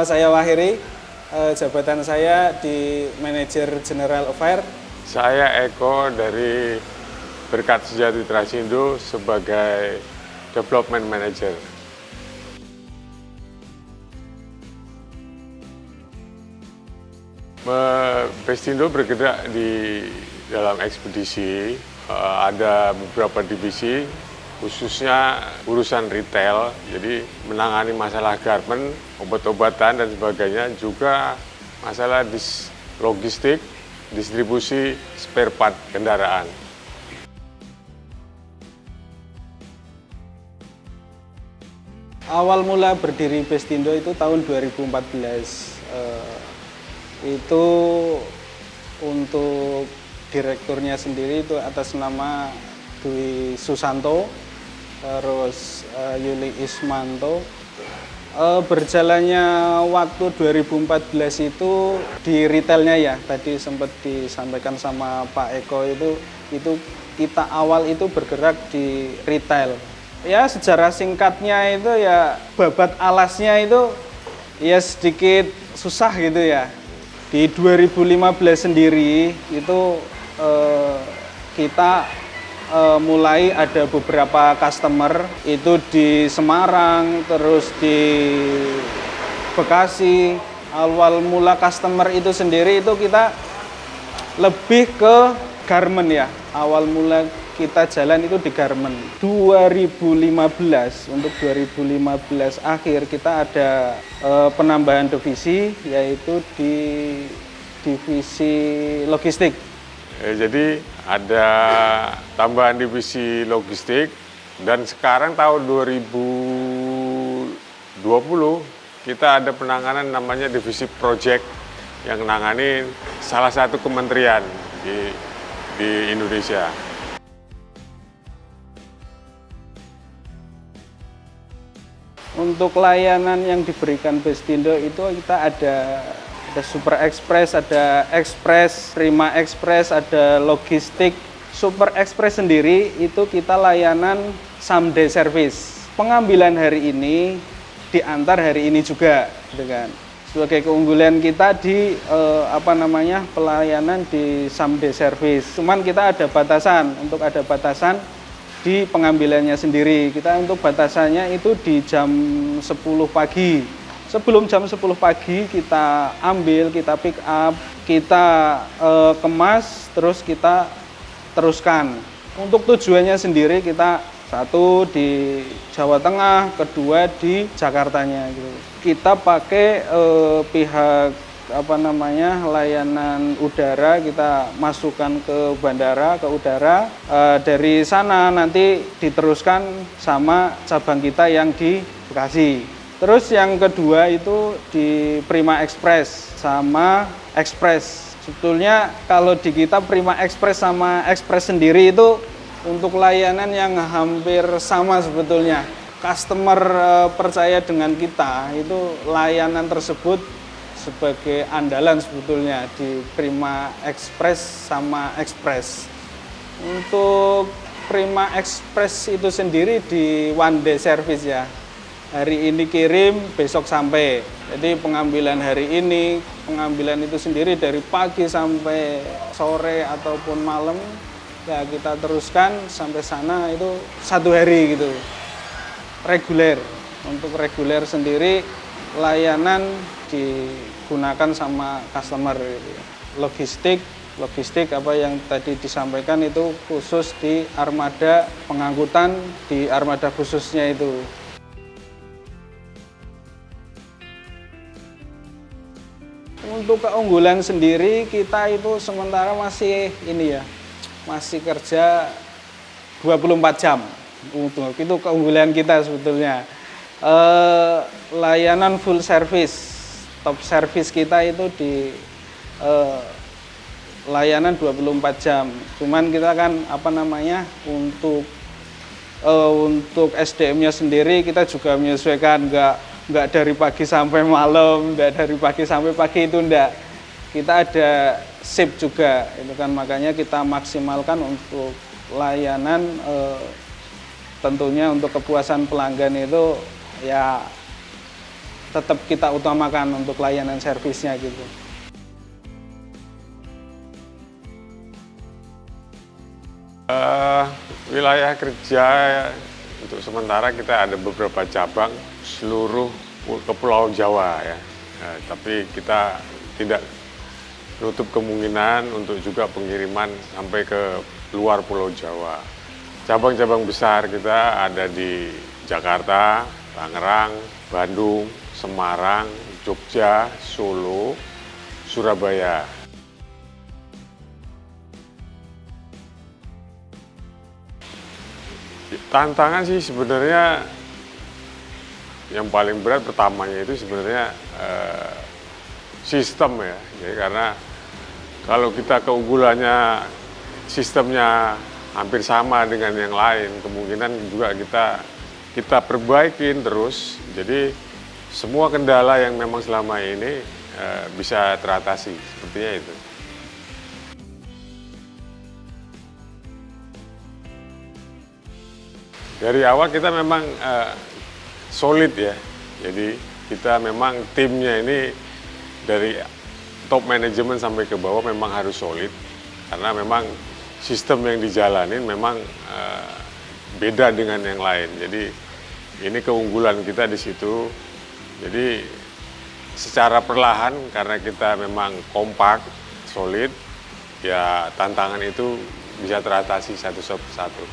nama saya Wahiri, jabatan saya di Manajer General Affair. Saya Eko dari Berkat Sejati Trasindo sebagai Development Manager. Bestindo bergerak di dalam ekspedisi, ada beberapa divisi, khususnya urusan retail, jadi menangani masalah garment, obat-obatan dan sebagainya, juga masalah logistik, distribusi spare part kendaraan. Awal mula berdiri Bestindo itu tahun 2014. Itu untuk direkturnya sendiri itu atas nama Dwi Susanto, terus Yuli Ismanto. Berjalannya waktu 2014 itu di retailnya ya, tadi sempat disampaikan sama Pak Eko itu kita awal itu bergerak di retail. Ya sejarah singkatnya itu ya babat alasnya itu ya sedikit susah gitu ya. Di 2015 sendiri itu kita mulai ada beberapa customer itu di Semarang, terus di Bekasi. Awal mula customer itu sendiri itu kita lebih ke garment ya. Awal mula kita jalan itu di garment. 2015, untuk 2015 akhir kita ada penambahan divisi, yaitu di divisi logistik. Jadi ada tambahan divisi logistik, dan sekarang tahun 2020 kita ada penanganan namanya divisi project yang menangani salah satu kementerian di Indonesia. Untuk layanan yang diberikan Bestindo itu kita ada Super Express, ada Express, Prima Express, ada logistik. Super Express sendiri itu kita layanan someday service. Pengambilan hari ini diantar hari ini juga, gitu kan. Sebagai keunggulan kita di pelayanan di someday service. Cuman kita ada batasan, di pengambilannya sendiri. Kita untuk batasannya itu di jam 10 pagi. Sebelum jam 10 pagi kita ambil, kita pick up, kita kemas, terus kita teruskan. Untuk tujuannya sendiri kita satu di Jawa Tengah, kedua di Jakartanya gitu. Kita pakai pihak layanan udara, kita masukkan ke bandara, ke udara. Dari sana nanti diteruskan sama cabang kita yang di Bekasi. Terus yang kedua itu di Prima Express sama Express. Sebetulnya kalau di kita Prima Express sama Express sendiri itu untuk layanan yang hampir sama sebetulnya. Customer percaya dengan kita, itu layanan tersebut sebagai andalan sebetulnya di Prima Express sama Express. Untuk Prima Express itu sendiri di one day service ya. Hari ini kirim, besok sampai. Jadi pengambilan hari ini, pengambilan itu sendiri dari pagi sampai sore ataupun malam, ya kita teruskan sampai sana itu 1 hari gitu. Reguler. Untuk reguler sendiri layanan digunakan sama customer gitu. Logistik apa yang tadi disampaikan itu khusus di armada pengangkutan, di armada khususnya itu. Untuk keunggulan sendiri kita itu sementara masih masih kerja 24 jam. Itu keunggulan kita sebetulnya. Layanan full service, top service kita itu di layanan 24 jam. Cuman kita kan untuk SDM-nya sendiri kita juga menyesuaikan, nggak dari pagi sampai malam, nggak dari pagi sampai pagi, itu enggak. Kita ada shift juga, itu kan makanya kita maksimalkan untuk layanan. Tentunya untuk kepuasan pelanggan itu ya tetap kita utamakan untuk layanan servisnya gitu. Wilayah kerja untuk sementara kita ada beberapa cabang seluruh ke Pulau Jawa ya. Tapi kita tidak nutup kemungkinan untuk juga pengiriman sampai ke luar Pulau Jawa. Cabang-cabang besar kita ada di Jakarta, Tangerang, Bandung, Semarang, Jogja, Solo, Surabaya. Tantangan sih sebenarnya yang paling berat pertamanya itu sebenarnya sistem ya. Jadi karena kalau kita keunggulannya sistemnya hampir sama dengan yang lain, kemungkinan juga kita perbaikin terus. Jadi semua kendala yang memang selama ini bisa teratasi, sepertinya itu. Dari awal kita memang solid ya, jadi kita memang timnya ini dari top manajemen sampai ke bawah memang harus solid, karena memang sistem yang dijalanin memang beda dengan yang lain. Jadi ini keunggulan kita di situ. Jadi secara perlahan karena kita memang kompak, solid, ya tantangan itu bisa teratasi satu persatu.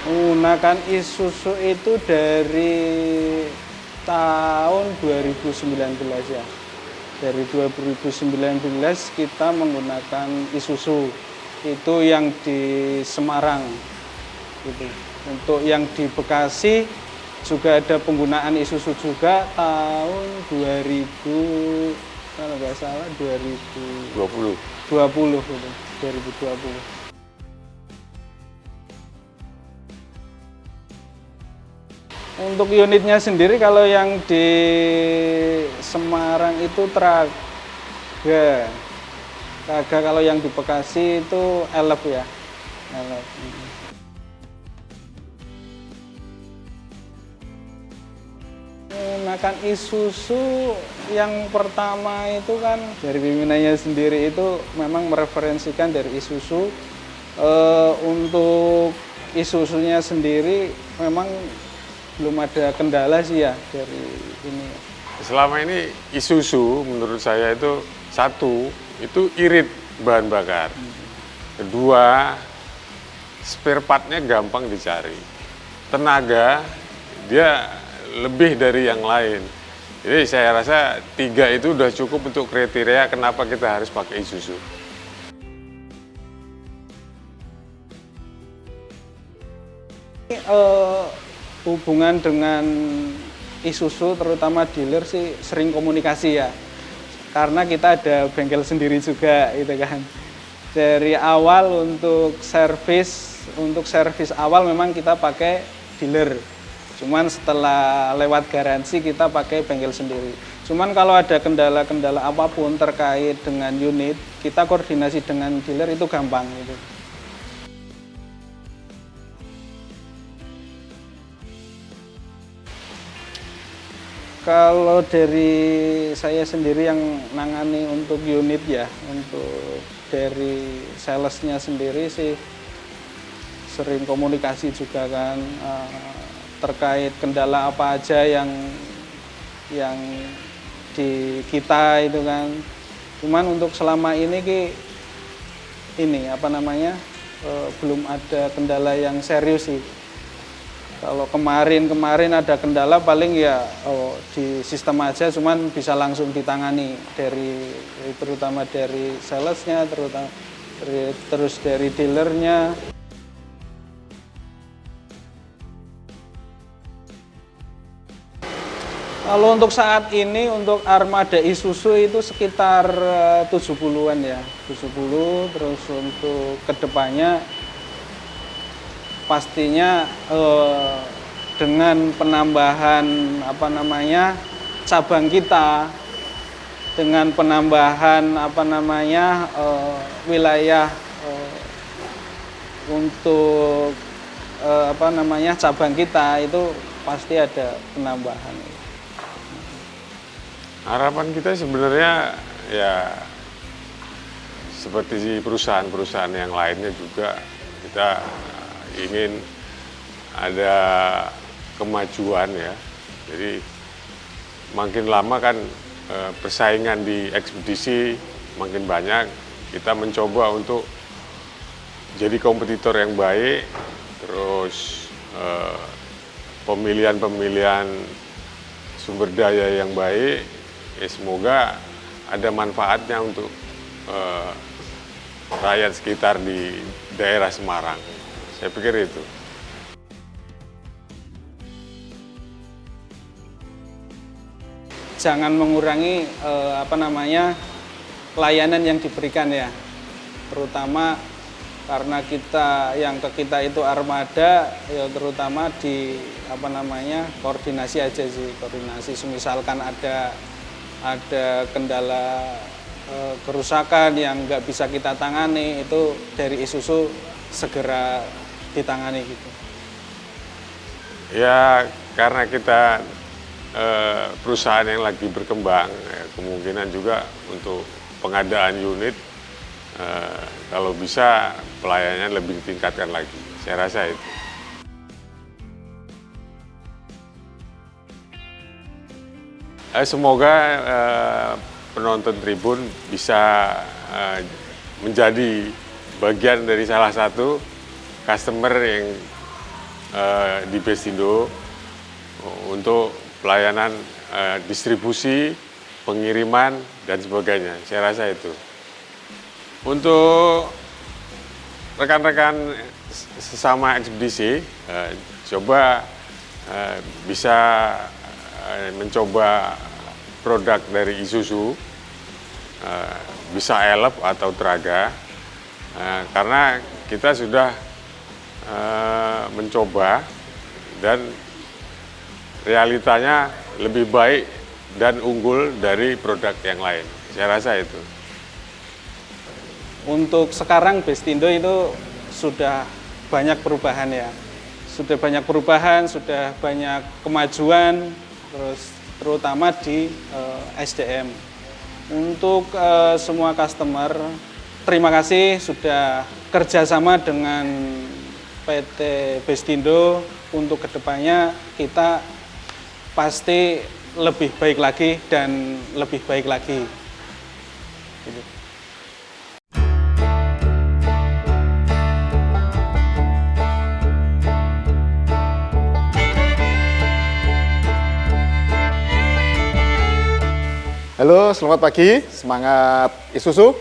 Menggunakan Isuzu itu dari tahun 2019 ya. Dari 2019 kita menggunakan Isuzu. Itu yang di Semarang. Gitu. Untuk yang di Bekasi juga ada penggunaan Isuzu juga tahun 2000, kalau nggak salah 2020 gitu. 2020. Untuk unitnya sendiri kalau yang di Semarang itu Traga. Kalau yang di Bekasi itu Elf ya. Elf. Menggunakan Isuzu yang pertama itu kan dari pimpinannya sendiri itu memang mereferensikan dari Isuzu. Untuk Isuzunya sendiri memang belum ada kendala sih ya dari ini. Selama ini Isuzu menurut saya itu satu, itu irit bahan bakar. Kedua, spare part-nya gampang dicari. Tenaga, dia lebih dari yang lain. Jadi saya rasa 3 itu udah cukup untuk kriteria kenapa kita harus pakai Isuzu. Hubungan dengan Isuzu terutama dealer sih sering komunikasi ya, karena kita ada bengkel sendiri juga gitu kan. Dari awal untuk servis awal memang kita pakai dealer, cuman setelah lewat garansi kita pakai bengkel sendiri. Cuman kalau ada kendala-kendala apapun terkait dengan unit, kita koordinasi dengan dealer itu gampang gitu. Kalau dari saya sendiri yang nangani untuk unit ya, untuk dari salesnya sendiri sih sering komunikasi juga kan, terkait kendala apa aja yang di kita itu kan. Cuman untuk selama ini belum ada kendala yang serius sih. Kalau kemarin ada kendala paling ya di sistem aja, cuman bisa langsung ditangani terutama dari salesnya, terus dari dealernya. Kalau untuk saat ini untuk armada Isuzu itu sekitar 70-an ya, 70. Terus untuk kedepannya pastinya dengan penambahan cabang kita, dengan penambahan wilayah untuk cabang kita itu pasti ada penambahan. Harapan kita sebenarnya ya seperti perusahaan-perusahaan yang lainnya juga, kita ingin ada kemajuan ya. Jadi makin lama kan persaingan di ekspedisi makin banyak, kita mencoba untuk jadi kompetitor yang baik, terus pemilihan sumber daya yang baik, ya semoga ada manfaatnya untuk rakyat sekitar di daerah Semarang. Saya pikir itu. Jangan mengurangi pelayanan yang diberikan ya, terutama karena yang ke kita itu armada ya, terutama di koordinasi aja sih, koordinasi misalkan ada kendala kerusakan yang nggak bisa kita tangani, itu dari Isuzu segera ditangani gitu. Ya karena kita perusahaan yang lagi berkembang, ya, kemungkinan juga untuk pengadaan unit kalau bisa pelayanannya lebih ditingkatkan lagi. Saya rasa itu. Semoga penonton Tribun bisa menjadi bagian dari salah satu customer yang di Bestindo untuk pelayanan distribusi, pengiriman, dan sebagainya. Saya rasa itu. Untuk rekan-rekan sesama ekspedisi, coba bisa mencoba produk dari Isuzu, bisa Elf atau Traga, karena kita sudah mencoba dan realitanya lebih baik dan unggul dari produk yang lain. Saya rasa itu. Untuk sekarang Bestindo itu sudah banyak perubahan ya. Sudah banyak perubahan, sudah banyak kemajuan, terutama di SDM. Untuk semua customer, terima kasih sudah kerjasama dengan PT Bestindo. Untuk kedepannya kita pasti lebih baik lagi dan lebih baik lagi. Gitu. Halo, selamat pagi, semangat Isuzu.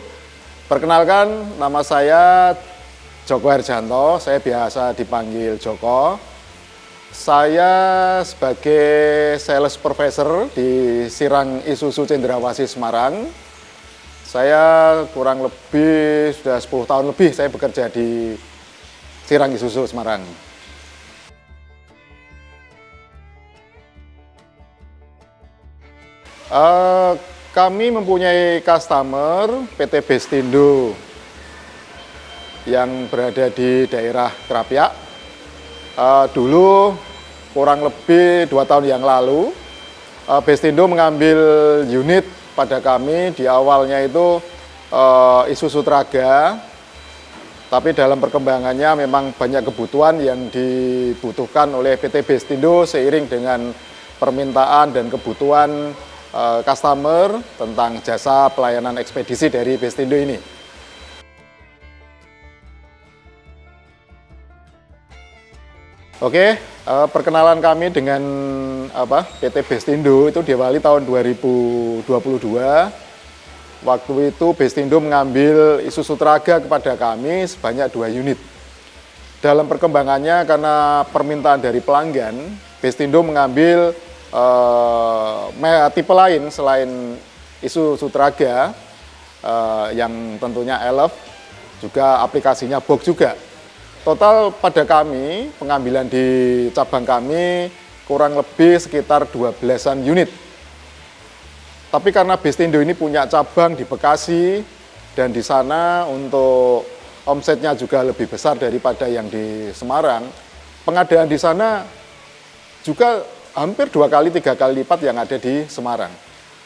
Perkenalkan, nama saya Joko Herjanto, saya biasa dipanggil Joko. Saya sebagai sales supervisor di Sirang Isuzu Cendrawasih Semarang. Saya kurang lebih sudah 10 tahun lebih saya bekerja di Sirang Isuzu Semarang. Kami mempunyai customer PT Bestindo yang berada di daerah Krapyak. Dulu kurang lebih 2 tahun yang lalu Bestindo mengambil unit pada kami. Di awalnya itu Isuzu Traga, tapi dalam perkembangannya memang banyak kebutuhan yang dibutuhkan oleh PT Bestindo seiring dengan permintaan dan kebutuhan customer tentang jasa pelayanan ekspedisi dari Bestindo ini. Oke, perkenalan kami dengan PT Bestindo itu diawali tahun 2022. Waktu itu Bestindo mengambil Isuzu Traga kepada kami sebanyak 2 unit. Dalam perkembangannya karena permintaan dari pelanggan, Bestindo mengambil tipe lain selain Isuzu Traga, yang tentunya Elf, juga aplikasinya box juga. Total pada kami, pengambilan di cabang kami kurang lebih sekitar 12-an unit. Tapi karena Bestindo ini punya cabang di Bekasi, dan di sana untuk omsetnya juga lebih besar daripada yang di Semarang, pengadaan di sana juga hampir 2 kali 3 kali lipat yang ada di Semarang.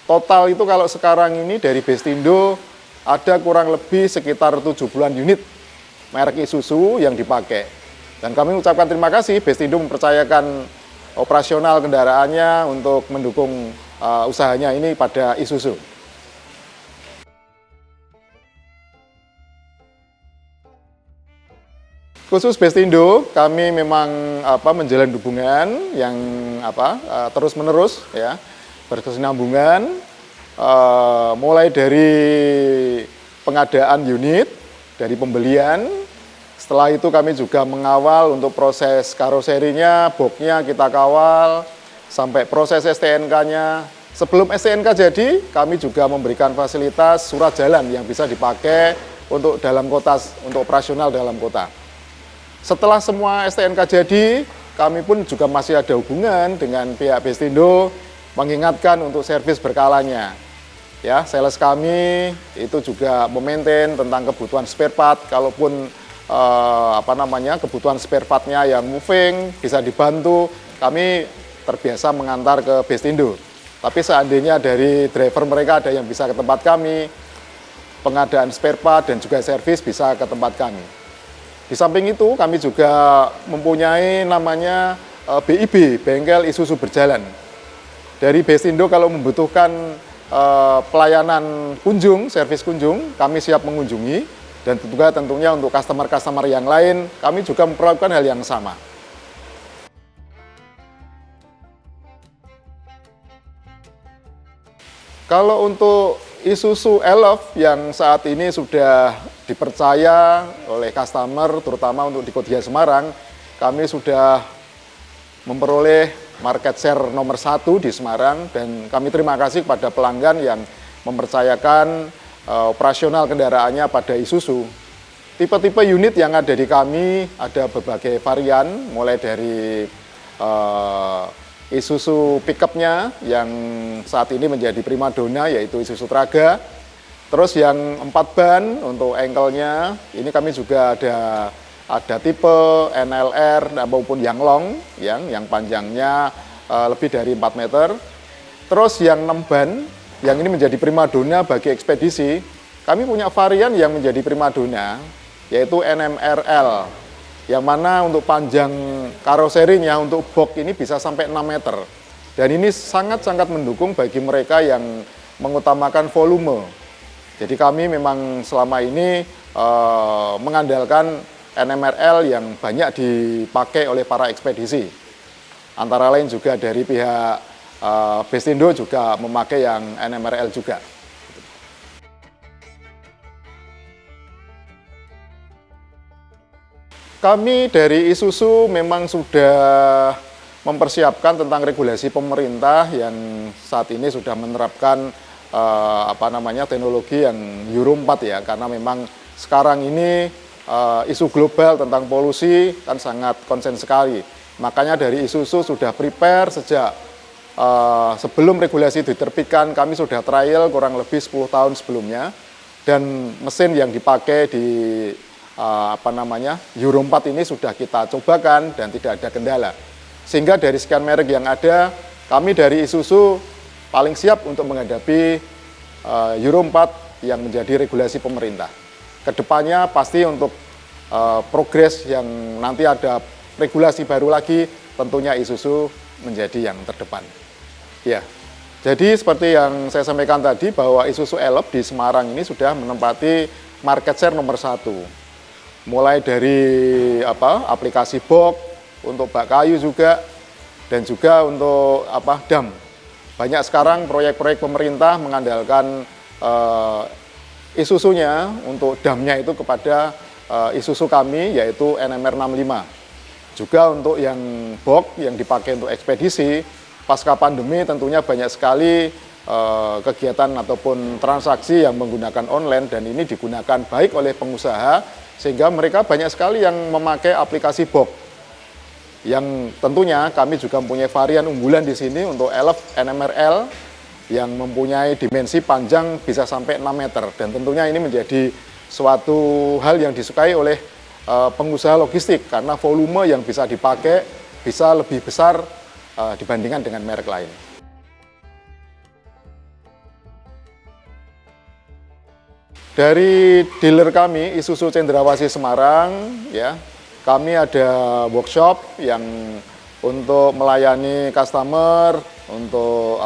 Total itu kalau sekarang ini dari Bestindo ada kurang lebih sekitar 70-an unit merek Isuzu yang dipakai. Dan kami ucapkan terima kasih Bestindo mempercayakan operasional kendaraannya untuk mendukung usahanya ini pada Isuzu. Khusus Bestindo, kami memang menjalin hubungan yang terus-menerus ya, berkesinambungan, mulai dari pengadaan unit, dari pembelian. Setelah itu kami juga mengawal untuk proses karoserinya, boxnya kita kawal, sampai proses STNK-nya. Sebelum STNK jadi, kami juga memberikan fasilitas surat jalan yang bisa dipakai untuk dalam kota, untuk operasional dalam kota. Setelah semua STNK jadi, kami pun juga masih ada hubungan dengan pihak Bestindo, mengingatkan untuk servis berkalanya. Ya, sales kami itu juga memaintain tentang kebutuhan spare part, kalaupun kebutuhan spare part-nya yang moving bisa dibantu, kami terbiasa mengantar ke Bestindo. Tapi seandainya dari driver mereka ada yang bisa ke tempat kami, pengadaan spare part dan juga servis bisa ke tempat kami. Di samping itu kami juga mempunyai namanya BIB, Bengkel Isuzu Berjalan. Dari Bestindo kalau membutuhkan pelayanan kunjung, servis kunjung, kami siap mengunjungi. Dan juga tentunya untuk customer-customer yang lain, kami juga memperlakukan hal yang sama. Kalau untuk Isuzu Elf yang saat ini sudah dipercaya oleh customer, terutama untuk di Kota Semarang, kami sudah memperoleh market share nomor 1 di Semarang, dan kami terima kasih kepada pelanggan yang mempercayakan operasional kendaraannya pada Isuzu. Tipe-tipe unit yang ada di kami ada berbagai varian, mulai dari Isuzu pickupnya yang saat ini menjadi primadona yaitu Isuzu Traga. Terus yang 4 ban untuk ankle-nya, ini kami juga ada tipe NLR maupun yang long, yang panjangnya lebih dari 4 meter. Terus yang 6 ban, yang ini menjadi primadona bagi ekspedisi, kami punya varian yang menjadi primadona, yaitu NMRL, yang mana untuk panjang karoserinya untuk box ini bisa sampai 6 meter. Dan ini sangat-sangat mendukung bagi mereka yang mengutamakan volume. Jadi kami memang selama ini mengandalkan NMRL yang banyak dipakai oleh para ekspedisi. Antara lain juga dari pihak Bestindo juga memakai yang NMRL juga. Kami dari Isuzu memang sudah mempersiapkan tentang regulasi pemerintah yang saat ini sudah menerapkan teknologi yang Euro 4 ya, karena memang sekarang ini isu global tentang polusi kan sangat konsen sekali. Makanya dari Isuzu sudah prepare sejak sebelum regulasi diterbitkan, kami sudah trial kurang lebih 10 tahun sebelumnya, dan mesin yang dipakai di Euro 4 ini sudah kita cobakan dan tidak ada kendala. Sehingga dari sekian merek yang ada, kami dari Isuzu paling siap untuk menghadapi Euro 4 yang menjadi regulasi pemerintah. Kedepannya pasti untuk progres yang nanti ada regulasi baru lagi, tentunya Isuzu menjadi yang terdepan. Ya, jadi seperti yang saya sampaikan tadi bahwa Isuzu Elf di Semarang ini sudah menempati market share nomor 1. Mulai dari aplikasi box, untuk bak kayu juga, dan juga untuk dam. Banyak sekarang proyek-proyek pemerintah mengandalkan Isuzunya untuk damnya itu kepada Isuzu kami, yaitu NMR 65. Juga untuk yang box yang dipakai untuk ekspedisi, pasca pandemi tentunya banyak sekali kegiatan ataupun transaksi yang menggunakan online, dan ini digunakan baik oleh pengusaha, sehingga mereka banyak sekali yang memakai aplikasi box. Yang tentunya kami juga mempunyai varian unggulan di sini untuk Elf NMRL yang mempunyai dimensi panjang bisa sampai 6 meter. Dan tentunya ini menjadi suatu hal yang disukai oleh pengusaha logistik karena volume yang bisa dipakai bisa lebih besar dibandingkan dengan merek lain. Dari dealer kami Isuzu Cendrawasih Semarang, ya, kami ada workshop yang untuk melayani customer, untuk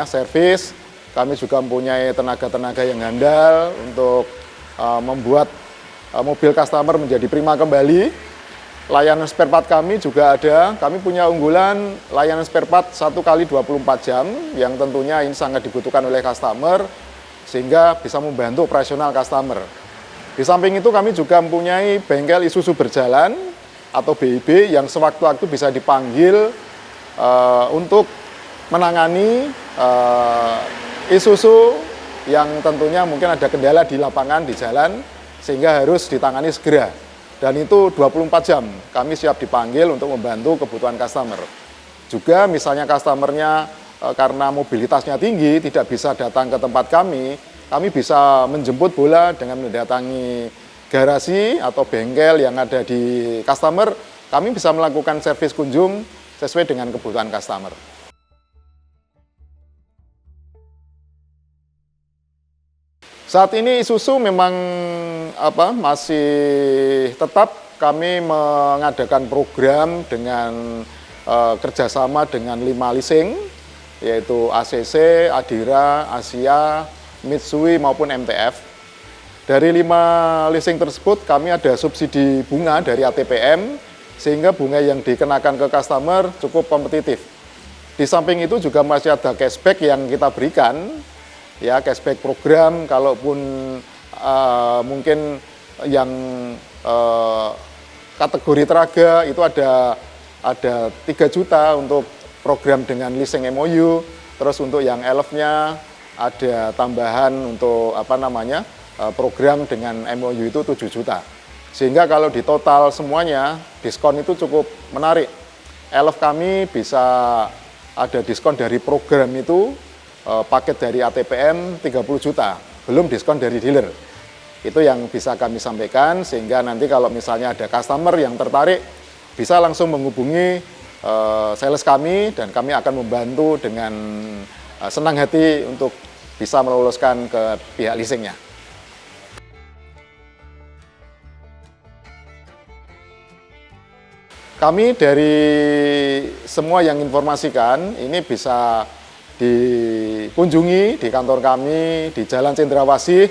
servis. Kami juga mempunyai tenaga-tenaga yang handal untuk membuat mobil customer menjadi prima kembali. Layanan spare part kami juga ada. Kami punya unggulan layanan spare part 1 kali 24 jam yang tentunya ini sangat dibutuhkan oleh customer sehingga bisa membantu operasional customer. Di samping itu kami juga mempunyai bengkel Isuzu berjalan atau BIB yang sewaktu-waktu bisa dipanggil untuk menangani Isuzu yang tentunya mungkin ada kendala di lapangan, di jalan, sehingga harus ditangani segera. Dan itu 24 jam, kami siap dipanggil untuk membantu kebutuhan customer. Juga misalnya customernya karena mobilitasnya tinggi, tidak bisa datang ke tempat kami bisa menjemput bola dengan mendatangi garasi atau bengkel yang ada di customer, kami bisa melakukan servis kunjung sesuai dengan kebutuhan customer. Saat ini Isuzu memang masih tetap kami mengadakan program dengan kerjasama dengan 5 leasing, yaitu ACC, Adira, Asia, Mitsui maupun MTF. Dari 5 leasing tersebut kami ada subsidi bunga dari ATPM sehingga bunga yang dikenakan ke customer cukup kompetitif. Di samping itu juga masih ada cashback yang kita berikan, ya cashback program kalaupun mungkin yang kategori teraga itu ada 3 juta untuk program dengan leasing MOU, terus untuk yang LF-nya ada tambahan untuk program dengan MOU itu 7 juta. Sehingga kalau di total semuanya, diskon itu cukup menarik. LF kami bisa ada diskon dari program itu, paket dari ATPM 30 juta, belum diskon dari dealer. Itu yang bisa kami sampaikan, sehingga nanti kalau misalnya ada customer yang tertarik, bisa langsung menghubungi sales kami, dan kami akan membantu dengan senang hati untuk bisa melolos,kan ke pihak leasingnya. Kami dari semua yang informasikan ini bisa dikunjungi di kantor kami di Jalan Cendrawasih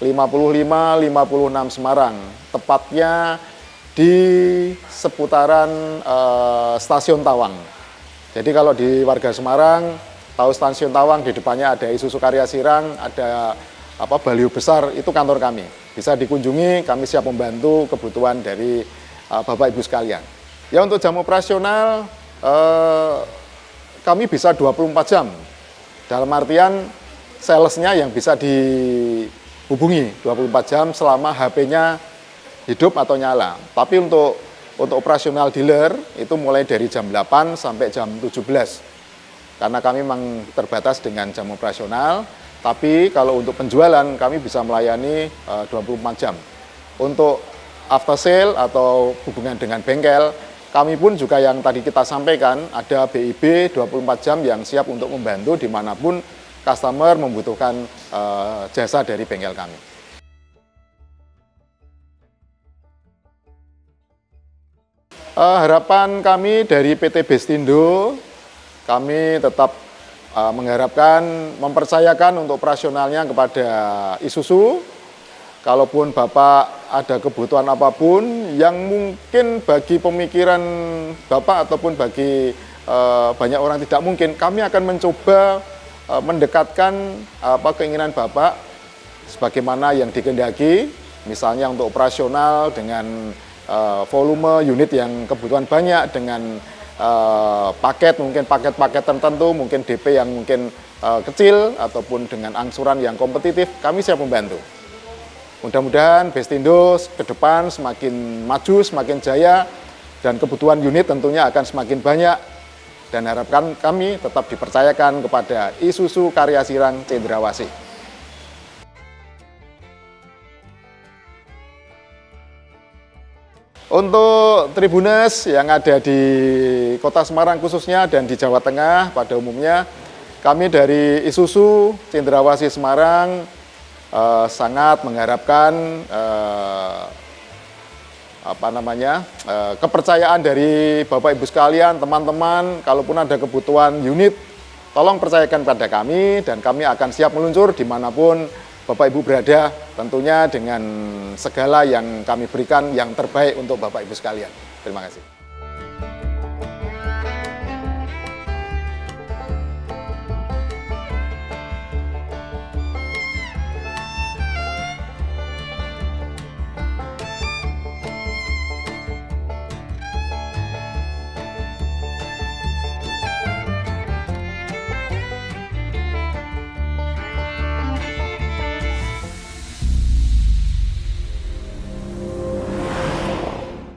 55-56 Semarang, tepatnya di seputaran Stasiun Tawang. Jadi kalau di warga Semarang tahu Stasiun Tawang, di depannya ada Isuzu Karya Sirang, ada baliho besar, itu kantor kami. Bisa dikunjungi, kami siap membantu kebutuhan dari Bapak Ibu sekalian. Ya untuk jam operasional kami bisa 24 jam. Dalam artian salesnya yang bisa dihubungi 24 jam selama HP-nya hidup atau nyala. Tapi untuk operasional dealer itu mulai dari jam 8 sampai jam 17. Karena kami memang terbatas dengan jam operasional, tapi kalau untuk penjualan kami bisa melayani 24 jam. Untuk after sale atau hubungan dengan bengkel, kami pun juga yang tadi kita sampaikan, ada BIB 24 jam yang siap untuk membantu dimanapun customer membutuhkan jasa dari bengkel kami. Harapan kami dari PT Bestindo, kami tetap mengharapkan, mempercayakan untuk operasionalnya kepada Isuzu. Kalaupun Bapak ada kebutuhan apapun yang mungkin bagi pemikiran Bapak ataupun bagi banyak orang tidak mungkin, kami akan mencoba mendekatkan keinginan Bapak sebagaimana yang dikehendaki, misalnya untuk operasional dengan volume unit yang kebutuhan banyak, dengan paket, mungkin paket-paket tertentu, mungkin DP yang mungkin kecil ataupun dengan angsuran yang kompetitif, kami siap membantu. Mudah-mudahan Bestindo ke depan semakin maju, semakin jaya, dan kebutuhan unit tentunya akan semakin banyak, dan harapkan kami tetap dipercayakan kepada Isuzu Karya Sirang Cendrawasih. Untuk Tribuners yang ada di Kota Semarang khususnya dan di Jawa Tengah pada umumnya, kami dari Isuzu Cendrawasih Semarang sangat mengharapkan kepercayaan dari Bapak Ibu sekalian, teman-teman, kalaupun ada kebutuhan unit, tolong percayakan pada kami dan kami akan siap meluncur dimanapun Bapak Ibu berada, tentunya dengan segala yang kami berikan yang terbaik untuk Bapak Ibu sekalian. Terima kasih.